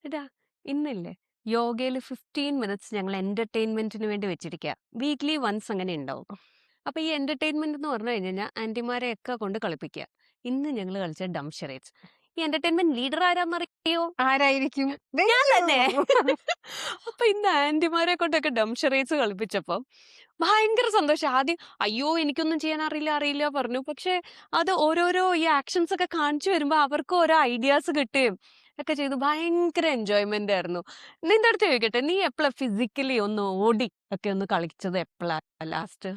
എടാ, ഇന്നില്ലേ യോഗയില് 15 മിനിറ്റ്സ് ഞങ്ങൾ എന്റർടൈൻമെന്റിന് വേണ്ടി വെച്ചിരിക്കുക. വീക്ക്ലി വൺസ് അങ്ങനെ ഉണ്ടാവും. അപ്പൊ ഈ എന്റർടൈൻമെന്റ് എന്ന് പറഞ്ഞു കഴിഞ്ഞാൽ ആന്റിമാരെയൊക്കെ കൊണ്ട് കളിപ്പിക്കുക. ഇന്ന് ഞങ്ങൾ കളിച്ച ഡം ഷെറേറ്റ്സ്. ഈ എന്റർടൈൻമെന്റ് ലീഡർ ആരാന്നറിയോ? ആരായിരിക്കും? ഞാൻ ദൈവം! തന്നെ. അപ്പൊ ഇന്ന് ആന്റിമാരെ കൊണ്ടൊക്കെ ഡം ഷെറേറ്റ്സ് കളിപ്പിച്ചപ്പോ ഭയങ്കര സന്തോഷം. ആദ്യം അയ്യോ എനിക്കൊന്നും ചെയ്യാൻ അറിയില്ല അറിയില്ല പറഞ്ഞു. പക്ഷെ അത് ഓരോരോ ഈ ആക്ഷൻസ് ഒക്കെ കാണിച്ചു വരുമ്പോ അവർക്ക് ഓരോ ഐഡിയാസ് കിട്ടുകയും ഒക്കെ ചെയ്തു. ഭയങ്കര എൻജോയ്മെന്റ് ആയിരുന്നു. നിന്റെ അടുത്ത് ചോദിക്കട്ടെ, നീ എപ്പോഴാ ഫിസിക്കലി ഒന്ന് ഓടി ഒക്കെ ഒന്ന് കളിച്ചത് എപ്പോഴാ ലാസ്റ്റ്?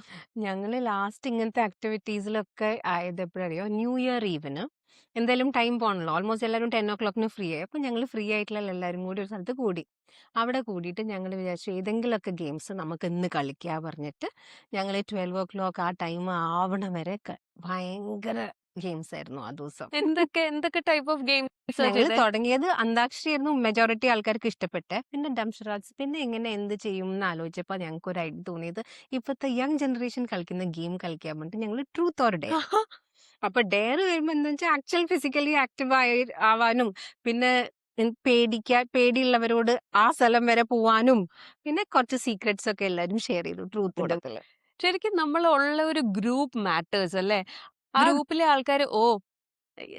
ഞങ്ങള് ലാസ്റ്റ് ഇങ്ങനത്തെ ആക്ടിവിറ്റീസിലൊക്കെ ആയത് എപ്പോഴറിയോ? ന്യൂ ഇയർ ഈവിന് എന്തായാലും ടൈം പോണല്ലോ. ഓൾമോസ്റ്റ് എല്ലാവരും 10 o'clock ഫ്രീ ആയി. അപ്പൊ ഞങ്ങൾ ഫ്രീ ആയിട്ടുള്ള എല്ലാവരും കൂടി ഒരു സ്ഥലത്ത് കൂടി. അവിടെ കൂടിയിട്ട് ഞങ്ങൾ വിചാരിച്ചു ഏതെങ്കിലുമൊക്കെ ഗെയിംസ് നമുക്ക് ഇന്ന് കളിക്കാ പറഞ്ഞിട്ട് ഞങ്ങൾ 12 o'clock ആ ടൈം ആവണ വരെ ഭയങ്കര ഗെയിംസ് ആയിരുന്നു ആ ദിവസം. എന്തൊക്കെ എന്തൊക്കെ ടൈപ്പ് ഓഫ് ഗെയിംസ് ഞങ്ങൾ ചെയ്തേ? തുടങ്ങിയത് അന്താക്ഷരി ആയിരുന്നു മെജോറിറ്റി ആൾക്കാർക്ക് ഇഷ്ടപ്പെട്ടെ. പിന്നെ ഡംഷറാഡ്സ്. പിന്നെ എങ്ങനെ എന്ത് ചെയ്യും എന്ന് ആലോചിച്ചപ്പോൾ ഞങ്ങൾക്ക് ഒരു ഐഡിയ തോന്നിയത് ഇപ്പോഴത്തെ യങ് ജനറേഷൻ കളിക്കുന്ന ഗെയിം കളിക്കാൻ പറഞ്ഞിട്ട് ഞങ്ങൾ ട്രൂത്ത് ഓർ ഡെയർ. അപ്പൊ ഡെയർ വരുമ്പോ എന്താ വെച്ചാൽ ആക്ച്വൽ ഫിസിക്കലി ആക്റ്റീവ് ആവാനും പിന്നെ പേടിയുള്ളവരോട് ആ സ്ഥലം വരെ പോവാനും പിന്നെ കുറച്ച് സീക്രട്സ് ഒക്കെ എല്ലാവരും ഷെയർ ചെയ്തു ട്രൂത്ത് ഉണ്ട്. കൂടത്തില്. ശരിക്കും നമ്മൾ ഉള്ള ഒരു ഗ്രൂപ്പ് മാറ്റേഴ്സ് അല്ലേ? ആ ഗ്രൂപ്പിലെ ആൾക്കാർ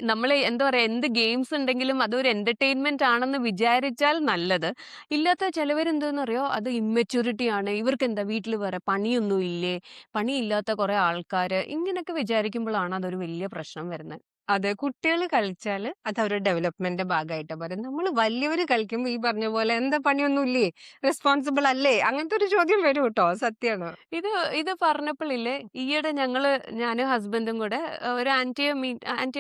നമ്മള് എന്താ പറയാ, എന്ത് ഗെയിംസ് ഉണ്ടെങ്കിലും അതൊരു എന്റർടൈൻമെന്റ് ആണെന്ന് വിചാരിച്ചാൽ നല്ലത്. ഇല്ലാത്ത ചിലവരെന്താന്നറിയോ, അത് ഇമ്മെച്യൂരിറ്റി ആണ്. ഇവർക്കെന്താ വീട്ടിൽ വേറെ പണിയൊന്നും ഇല്ലേ? പണിയില്ലാത്ത കുറെ ആൾക്കാര് ഇങ്ങനെയൊക്കെ വിചാരിക്കുമ്പോഴാണ് അതൊരു വലിയ പ്രശ്നം വരുന്നത്. അതെ, കുട്ടികൾ കളിച്ചാല് അത് അവരുടെ ഡെവലപ്മെന്റിന്റെ ഭാഗമായിട്ടാ പറയും. നമ്മൾ വലിയവര് കളിക്കുമ്പോ ഈ പറഞ്ഞ പോലെ എന്താ പണിയൊന്നും ഇല്ലേ, റെസ്പോൺസിബിൾ അല്ലേ, അങ്ങനത്തെ ഒരു ചോദ്യം വരും കേട്ടോ. സത്യാണ്. ഇത് ഇത് പറഞ്ഞപ്പോഴില്ലേ, ഈയിടെ ഞാനും ഹസ്ബൻഡും കൂടെ ഒരു ആന്റി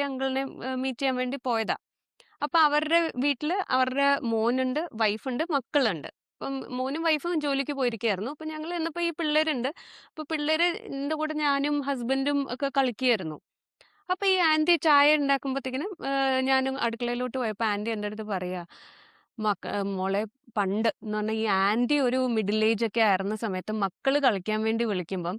അങ്കിളിനെ മീറ്റ് ചെയ്യാൻ വേണ്ടി പോയതാ. അപ്പൊ അവരുടെ വീട്ടില് അവരുടെ മോനുണ്ട്, വൈഫുണ്ട്, മക്കളുണ്ട്. അപ്പം മോനും വൈഫും ജോലിക്ക് പോയിരിക്കുകയായിരുന്നു. അപ്പൊ ഞങ്ങൾ ചെന്നപ്പോ ഈ പിള്ളേരുണ്ട്. അപ്പൊ പിള്ളേരുടെ കൂടെ ഞാനും ഹസ്ബൻഡും ഒക്കെ കളിക്കുകയായിരുന്നു. അപ്പൊ ഈ ആന്റി ചായ ഉണ്ടാക്കുമ്പോഴത്തേക്കിനും ഞാനും അടുക്കളയിലോട്ട് പോയപ്പോ ആന്റി എൻ്റെ അടുത്ത് പറയാ, മോളെ, പണ്ട് എന്ന് പറഞ്ഞാൽ ഈ ആന്റി ഒരു മിഡിൽ ഏജ് ഒക്കെ ആയിരുന്ന സമയത്ത് മക്കള് കളിക്കാൻ വേണ്ടി വിളിക്കുമ്പം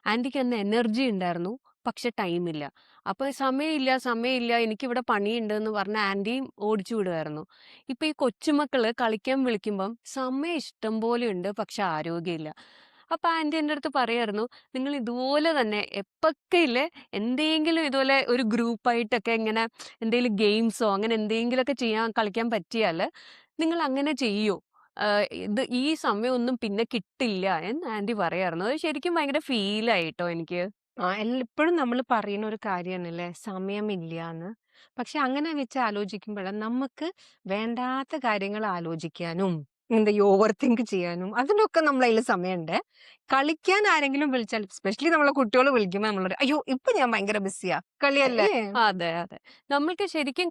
ആന്റിക്ക് അന്ന് എനർജി ഉണ്ടായിരുന്നു, പക്ഷെ ടൈമില്ല. അപ്പൊ സമയമില്ല എനിക്കിവിടെ പണിയുണ്ട് എന്ന് പറഞ്ഞ ആന്റിയും ഓടിച്ചു വിടുമായിരുന്നു. ഇപ്പൊ ഈ കൊച്ചുമക്കള് കളിക്കാൻ വിളിക്കുമ്പം സമയം ഇഷ്ടം പോലെ ഉണ്ട്, പക്ഷെ ആരോഗ്യമില്ല. അപ്പൊ ആന്റി എൻ്റെ അടുത്ത് പറയായിരുന്നു, നിങ്ങൾ ഇതുപോലെ തന്നെ എപ്പൊക്കെ ഇല്ലേ എന്തെങ്കിലും ഇതുപോലെ ഒരു ഗ്രൂപ്പായിട്ടൊക്കെ ഇങ്ങനെ എന്തെങ്കിലും ഗെയിംസോ അങ്ങനെ എന്തെങ്കിലുമൊക്കെ കളിക്കാൻ പറ്റിയാല് നിങ്ങൾ അങ്ങനെ ചെയ്യൂ. ഇത് ഈ സമയമൊന്നും പിന്നെ കിട്ടില്ല എന്ന് ആന്റി പറയായിരുന്നു. അത് ശരിക്കും ഭയങ്കര ഫീലായിട്ടോ എനിക്ക്. എപ്പോഴും നമ്മൾ പറയുന്ന ഒരു കാര്യമാണല്ലേ സമയമില്ലാന്ന്. പക്ഷെ അങ്ങനെ വെച്ച് ആലോചിക്കുമ്പോഴാണ് നമുക്ക് വേണ്ടാത്ത കാര്യങ്ങൾ ആലോചിക്കാനും എന്താ ഈ ഓവർ തിങ്ക് ചെയ്യാനും അതിനൊക്കെ നമ്മളെ കയ്യിൽ സമയമുണ്ട്. കളിക്കാൻ ആരെങ്കിലും വിളിച്ചാൽ സ്പെഷ്യലി നമ്മളെ കുട്ടികൾ വിളിക്കുമ്പോൾ നമ്മൾ അയ്യോ ഇപ്പൊ ഞാൻ ഭയങ്കര ബിസിയാ, കളിയല്ലേ. അതെ, അതെ. നമ്മൾക്ക് ശരിക്കും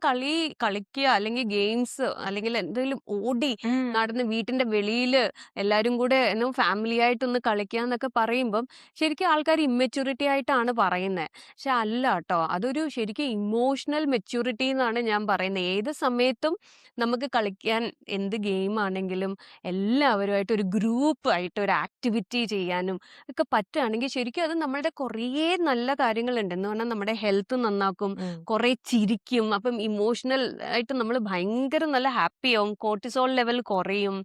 കളിക്കുക അല്ലെങ്കിൽ ഗെയിംസ് അല്ലെങ്കിൽ എന്തെങ്കിലും ഓടി ഉം. നടന്ന് വീട്ടിന്റെ വെളിയില് എല്ലാരും കൂടെ ഫാമിലി ആയിട്ടൊന്ന് കളിക്കുക എന്നൊക്കെ പറയുമ്പം ശരിക്കും ആൾക്കാർ ഇമ്മെച്യൂരിറ്റി ആയിട്ടാണ് പറയുന്നത്. പക്ഷെ അല്ല ട്ടോ. അതൊരു ശരിക്കും ഇമോഷണൽ മെച്യൂരിറ്റി എന്നാണ് ഞാൻ പറയുന്നത്. ഏത് സമയത്തും നമുക്ക് കളിക്കാൻ എന്ത് ഗെയിം ആണെങ്കിലും എല്ലാവരുമായിട്ട് ഒരു ഗ്രൂപ്പ് ആയിട്ട് ഒരു ആക്ടിവിറ്റി ചെയ്യാനും ഒക്കെ പറ്റുകയാണെങ്കിൽ ശരിക്കും അത് നമ്മളുടെ കുറേ നല്ല കാര്യങ്ങളുണ്ട്. എന്ന് പറഞ്ഞാൽ നമ്മുടെ ഹെൽത്ത് നന്നാക്കും, ഉം. കുറെ ചിരിക്കും. അപ്പം ഇമോഷണൽ ആയിട്ട് നമ്മൾ ഭയങ്കര നല്ല ഹാപ്പി ആവും, കോർട്ടിസോൾ ലെവൽ കുറയും.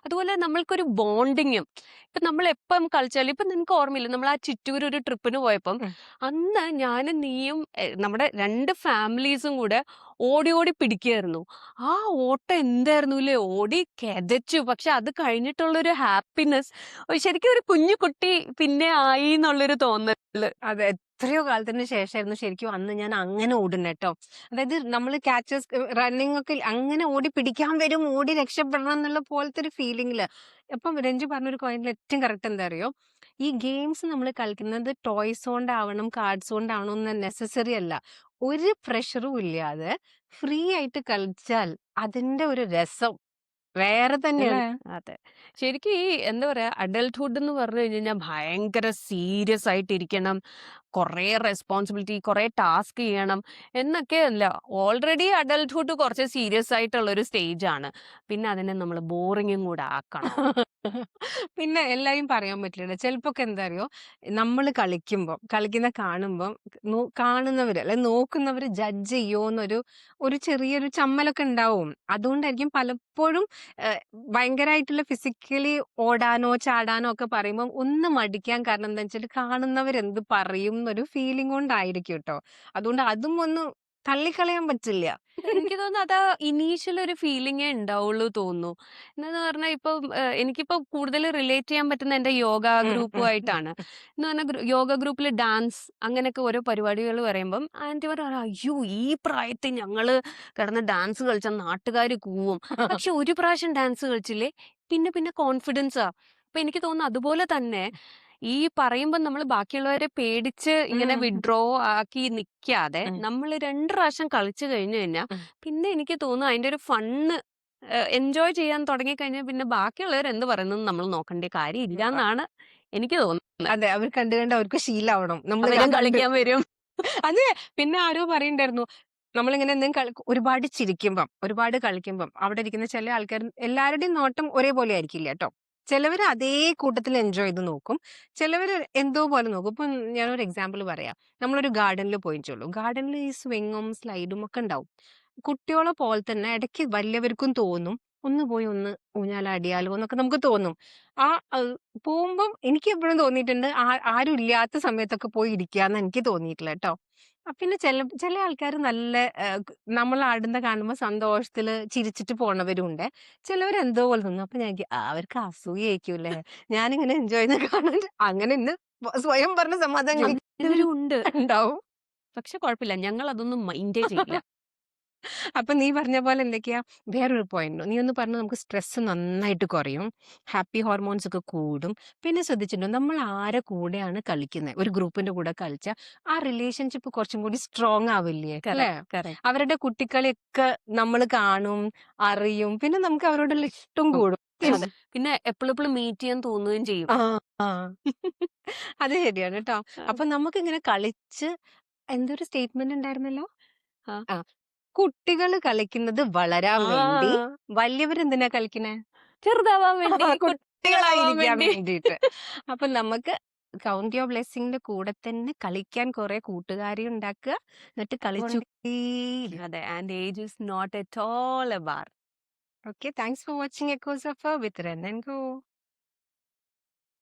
അതുപോലെ നമ്മൾക്കൊരു ബോണ്ടിങ്ങും. ഇപ്പം നമ്മൾ എപ്പം കളിച്ചാലും ഇപ്പം നിനക്ക് ഓർമ്മയില്ല, നമ്മൾ ആ ചിറ്റൂർ ഒരു ട്രിപ്പിന് പോയപ്പം ഉം. അന്ന് ഞാനും നീയും നമ്മുടെ രണ്ട് ഫാമിലീസും കൂടെ ഓടി ഓടി പിടിക്കുകയായിരുന്നു. ആ ഓട്ടം എന്തായിരുന്നു അല്ലേ, ഓടി കിതച്ചു. പക്ഷെ അത് കഴിഞ്ഞിട്ടുള്ളൊരു ഹാപ്പിനെസ്, ശരിക്കും ഒരു കുഞ്ഞു കുട്ടി പിന്നെ ആയി എന്നുള്ളൊരു തോന്നല്. അതെ, എത്രയോ കാലത്തിന് ശേഷമായിരുന്നു ശരിക്കും അന്ന് ഞാൻ അങ്ങനെ ഓടുന്നെ ട്ടോ. അതായത് നമ്മൾ ക്യാച്ചേഴ്സ് റണ്ണിങ് ഒക്കെ അങ്ങനെ ഓടി പിടിക്കാൻ വരും, ഓടി രക്ഷപ്പെടണം എന്നുള്ള പോലത്തെ ഒരു ഫീലിംഗില്. അപ്പം രഞ്ജു പറഞ്ഞൊരു പോയിന്റിൽ ഏറ്റവും കറക്റ്റ് എന്താ അറിയോ, ഈ ഗെയിംസ് നമ്മൾ കളിക്കുന്നത് ടോയ്സ് കൊണ്ടാവണം കാർഡ്സ് കൊണ്ടാവണം എന്ന് നെസസറി അല്ല. ഒരു പ്രഷറും ഇല്ലാതെ ഫ്രീ ആയിട്ട് കളിച്ചാൽ അതിന്റെ ഒരു രസം വേറെ അല്ലേ? തന്നെയാണ്. അതെ. ശരിക്കും ഈ എന്താ പറയാ, അഡൾട്ട്ഹുഡ് എന്ന് പറഞ്ഞു കഴിഞ്ഞാൽ ഭയങ്കര സീരിയസ് ആയിട്ടിരിക്കണം. കുറേ റെസ്പോൺസിബിലിറ്റി, കുറേ ടാസ്ക് ചെയ്യണം എന്നൊക്കെയല്ല. ഓൾറെഡി അഡൾട്ട്ഹുഡ് കുറച്ച് സീരിയസ് ആയിട്ടുള്ള ഒരു സ്റ്റേജ് ആണ്. പിന്നെ അതിനെ നമ്മൾ ബോറിങ്ങും കൂടെ ആക്കണം. പിന്നെ എല്ലാരും പറയാൻ പറ്റില്ല. ചിലപ്പോക്കെ എന്താ അറിയോ? നമ്മള് കളിക്കുന്ന കാണുമ്പം കാണുന്നവര് അല്ലെ നോക്കുന്നവര് ജഡ്ജ് ചെയ്യോന്നൊരു ചെറിയൊരു ചമ്മലൊക്കെ ഉണ്ടാവും. അതുകൊണ്ടായിരിക്കും പലപ്പോഴും ഏഹ്, ഭയങ്കരായിട്ടുള്ള ഫിസിക്കലി ഓടാനോ, ചാടാനോ ഒക്കെ പറയുമ്പം ഒന്ന് മടിക്കാൻ കാരണം എന്താന്ന് വെച്ചാല് കാണുന്നവരെന്ത് പറയും എന്നൊരു ഫീലിംഗ് കൊണ്ടായിരിക്കും ട്ടോ. അതുകൊണ്ട് അതും ഒന്ന് തള്ളിക്കളയാൻ പറ്റില്ല. എനിക്ക് തോന്നുന്നു അതാ ഇനീഷ്യൽ ഒരു ഫീലിംഗേ ഉണ്ടാവുള്ളൂ തോന്നുന്നു. എന്താന്ന് പറഞ്ഞാൽ ഇപ്പം എനിക്കിപ്പോ കൂടുതൽ റിലേറ്റ് ചെയ്യാൻ പറ്റുന്ന എന്റെ യോഗ ഉം, ഉം, ഉം. ഗ്രൂപ്പുമായിട്ടാണ്. എന്ന് പറഞ്ഞാൽ യോഗ ഗ്രൂപ്പിൽ ഡാൻസ് അങ്ങനെയൊക്കെ ഓരോ പരിപാടികൾ പറയുമ്പം ആന്റിമാർ പറയും, അയ്യോ ഈ പ്രായത്തിൽ ഞങ്ങള് കിടന്ന് ഡാൻസ് കളിച്ചാൽ നാട്ടുകാർ കൂവും. പക്ഷെ ഒരു പ്രാവശ്യം ഡാൻസ് കളിച്ചില്ലേ പിന്നെ പിന്നെ കോൺഫിഡൻസാ. അപ്പൊ എനിക്ക് തോന്നുന്നു അതുപോലെ തന്നെ ഈ പറയുമ്പോൾ നമ്മൾ ബാക്കിയുള്ളവരെ പേടിച്ച് ഇങ്ങനെ ഉം, വിഡ്രോ ആക്കി നിൽക്കാതെ ഉം, നമ്മൾ 2 പ്രാവശ്യം കളിച്ചു കഴിഞ്ഞു കഴിഞ്ഞാൽ ഉം. പിന്നെ എനിക്ക് തോന്നുന്നു അതിന്റെ ഒരു ഫണ്ണ് എൻജോയ് ചെയ്യാൻ തുടങ്ങിക്കഴിഞ്ഞാൽ പിന്നെ ബാക്കിയുള്ളവർ എന്ത് പറയുന്നത് നമ്മൾ നോക്കേണ്ട കാര്യമില്ല എന്നാണ് എനിക്ക് തോന്നുന്നത്. അതെ. അവർ കണ്ട് കണ്ട് അവർക്ക് ശീലാവണം. നമ്മള് അവരും കണ്ട് കളിക്കാൻ വരും. അതെ. പിന്നെ ആരോ പറയണ്ടായിരുന്നു. നമ്മളിങ്ങനെ എന്തെങ്കിലും ഒരുപാട് ചിരിക്കുമ്പം, ഒരുപാട് കളിക്കുമ്പം, അവിടെ ഇരിക്കുന്ന ചില ആൾക്കാർ എല്ലാവരുടെയും നോട്ടം ഒരേപോലെ ആയിരിക്കില്ല ട്ടോ. ചിലവര് അതേ കൂട്ടത്തിൽ എൻജോയ് ചെയ്ത് നോക്കും. ചിലവര് എന്തോ പോലെ നോക്കും. ഇപ്പം ഞാനൊരു എക്സാമ്പിൾ പറയാം. നമ്മളൊരു ഗാർഡനിൽ പോയിച്ചോളൂ. ഗാർഡനിൽ ഈ സ്വിങ്ങും സ്ലൈഡും ഒക്കെ ഉണ്ടാവും. കുട്ടികളെ പോലെ തന്നെ ഇടയ്ക്ക് വലിയവർക്കും തോന്നും. ഒന്ന് പോയി ഒന്ന് ഊഞ്ഞാലാടിയാലോ എന്നൊക്കെ നമുക്ക് തോന്നും. ആ പോകുമ്പം എനിക്ക് എപ്പോഴും തോന്നിയിട്ടുണ്ട് ആരും ഇല്ലാത്ത സമയത്തൊക്കെ പോയി ഇരിക്കാന്ന് എനിക്ക് തോന്നിയിട്ടില്ല ട്ടോ. പിന്നെ ചില ആൾക്കാര് നല്ല നമ്മൾ ആടുന്ന കാണുമ്പോ സന്തോഷത്തില് ചിരിച്ചിട്ട് പോണവരും ഉണ്ട്. ചിലവര് എന്തോ പോലെ തോന്നും. അപ്പൊ ഞാൻ വിചാരിക്കും, അവർക്ക് അസൂയായിരിക്കുംല്ലേ. ഞാനിങ്ങനെ എൻജോയ് ചെയ്യുന്ന കാണാൻ അങ്ങനെ ഇന്ന് സ്വയം പറഞ്ഞ സമാധാനം അങ്ങനെവരും ഉണ്ട്. ഉണ്ടാവും. പക്ഷെ കുഴപ്പമില്ല, ഞങ്ങൾ അതൊന്നും മൈൻഡേ ചെയ്യില്ല. അപ്പൊ നീ പറഞ്ഞ പോലെ എന്തൊക്കെയാ വേറൊരു പോയിന്റ് നീ ഒന്ന് പറഞ്ഞു നമുക്ക് സ്ട്രെസ് നന്നായിട്ട് കുറയും, ഹാപ്പി ഹോർമോൺസ് ഒക്കെ കൂടും. പിന്നെ ശ്രദ്ധിച്ചിട്ടുണ്ടോ നമ്മൾ ആരെ കൂടെയാണ് കളിക്കുന്നത് ഒരു ഗ്രൂപ്പിന്റെ കൂടെ കളിച്ച ആ റിലേഷൻഷിപ്പ് കുറച്ചും കൂടി സ്ട്രോങ് ആവില്ലേ അല്ലേ? Correct correct. അവരുടെ കുട്ടിക്കളിയൊക്കെ നമ്മൾ കാണും, അറിയും, പിന്നെ നമുക്ക് അവരോടുള്ള ഇഷ്ടം കൂടും. അതെ. പിന്നെ എപ്പോഴും മീറ്റ് ചെയ്യാൻ തോന്നുകയും ചെയ്യും. ആ ആ അത് ശരിയാണ് കേട്ടോ. അപ്പൊ നമുക്ക് ഇങ്ങനെ കളിച്ച് എന്തൊരു സ്റ്റേറ്റ്മെന്റ് ഉണ്ടായിരുന്നല്ലോ. ആ. ആ കുട്ടികള് കളിക്കുന്നത് വളരാൻ വേണ്ടി, ആ. വലിയവരെന്തിനാ കളിക്കണേ? ചെറുതാവാൻ വേണ്ടി, കുട്ടികളാവാൻ കുട്ടികളായിരിക്കാൻ വേണ്ടി. വേണ്ടിയിട്ട്. അപ്പൊ നമുക്ക് കൗണ്ട് യുവർ ബ്ലെസ്സിങ്ങിന്റെ കൂടെ തന്നെ കളിക്കാൻ കുറെ കൂട്ടുകാരെ ഉണ്ടാക്കുക. എന്നിട്ട് കൊണ്ട് കളിച്ചുകൊണ്ടേയിരിക്കുക. അതെ. And age is not at all a bar. Okay, thanks for watching echoes of with run and go.